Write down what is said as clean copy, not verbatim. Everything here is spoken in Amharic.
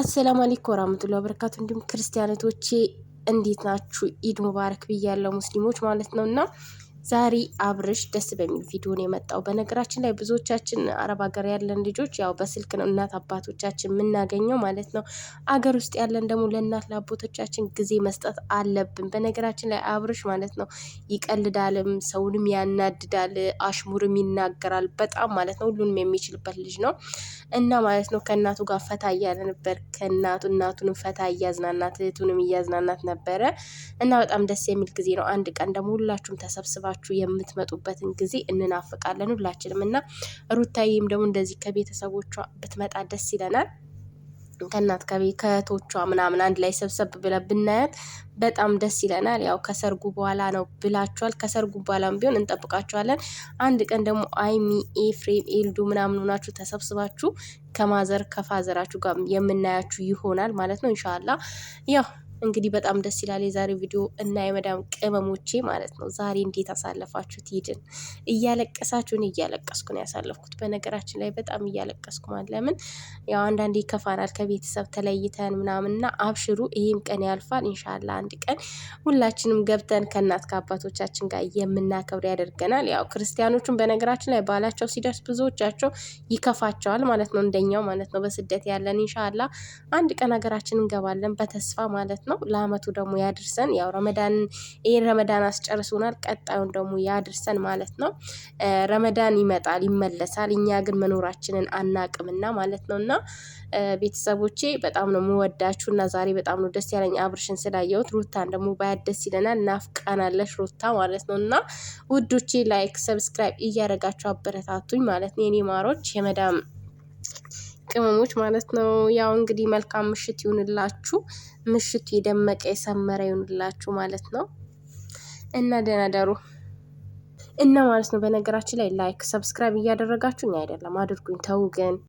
አሰላሙ አለይኩም ወራህመቱላሂ ወበረካቱ። እንዲሁም ክርስቲያኖቶቼ እንዴት ናችሁ? ኢድ ሙባረክ ብያለሁ፣ ሙስሊሞች ማለት ነውና ዛሬ አብርሽ ደስ በሚል ቪዲዮ ነው የመጣው። በነገራችን ላይ ብዙዎቻችን አረብ ሀገር ያለን ልጆች ያው በስልክ ነው እናት አባቶቻችን የምናገኘው ማለት ነው። አገር ውስጥ ያለን ደግሞ ለእናት ለአባቶቻችን ጊዜ መስጠት አለብን። በነገራችን ላይ አብርሽ ማለት ነው ይቀልዳልም፣ ሰውንም ያናድዳል፣ አሽሙርም ይናገራል በጣም ማለት ነው። ሁሉንም የሚችልበት ልጅ ነው እና ማለት ነው ከእናቱ ጋር ፈታ እያለ ነበር። እናቱንም ፈታ እያዝናናት እህቱንም እያዝናናት ነበረ እና በጣም ደስ የሚል ጊዜ ነው። አንድ ቀን ደግሞ ሁላችሁም ተሰብስባችሁ የምትመጡበትን ጊዜ እንናፍቃለን ሁላችንም እና ሩታዬም ደግሞ እንደዚህ ከቤተሰቦቿ ብትመጣ ደስ ይለናል። ከእናት ከእህቶቿ ምናምን አንድ ላይ ሰብሰብ ብለን ብናያት በጣም ደስ ይለናል። ያው ከሰርጉ በኋላ ነው ብላችኋል። ከሰርጉ በኋላም ቢሆን እንጠብቃችኋለን። አንድ ቀን ደግሞ አይሚ፣ ኤፍሬም፣ ኤልዱ ምናምን ሆናችሁ ተሰብስባችሁ ከማዘር ከፋዘራችሁ ጋር የምናያችሁ ይሆናል ማለት ነው ኢንሻአላህ። ያው እንግዲህ በጣም ደስ ይላል የዛሬ ቪዲዮ እና የመዳም ቅመሞቼ ማለት ነው። ዛሬ እንዴት አሳለፋችሁት? ሂድን እያለቀሳችሁን? እያለቀስኩ ነው ያሳለፍኩት በነገራችን ላይ በጣም እያለቀስኩ ማለት ለምን ያው አንዳንዴ ይከፋናል ከቤተሰብ ተለይተን ምናምንና አብሽሩ ይሄም ቀን ያልፋል ኢንሻአላህ። አንድ ቀን ሁላችንም ገብተን ከእናት ከአባቶቻችን ጋር የምናከብር ያደርገናል። ያው ክርስቲያኖቹን በነገራችን ላይ ባላቸው ሲደርስ ብዙዎቻቸው ይከፋቸዋል ማለት ነው እንደኛው ማለት ነው። በስደት ያለን ኢንሻአላህ አንድ ቀን ሀገራችን እንገባለን በተስፋ ማለት ነው። ለአመቱ ደግሞ ያድርሰን። ያው ይሄን ረመዳን አስጨርሶናል፣ ቀጣዩን ደግሞ ያድርሰን ማለት ነው። ረመዳን ይመጣል ይመለሳል፣ እኛ ግን መኖራችንን አናቅምና ማለት ነውና ቤተሰቦቼ በጣም ነው የምወዳችሁ እና ዛሬ በጣም ነው ደስ ያለኝ አብርሽን ስላየሁት። ሩታን ደግሞ ባያት ደስ ይለናል፣ ናፍቃናለሽ ሩታ ማለት ነውና ውዶቼ ላይክ ሰብስክራይብ እያደረጋችሁ አበረታቱኝ ማለት ነው የኔ ማሮች የመዳም ቅመሞች ማለት ነው። ያው እንግዲህ መልካም ምሽት ይሁንላችሁ፣ ምሽቱ የደመቀ የሰመረ ይሁንላችሁ ማለት ነው እና ደህና ደሩ እና ማለት ነው። በነገራችን ላይ ላይክ ሰብስክራይብ እያደረጋችሁኝ አይደለም አድርጉኝ፣ ተው ግን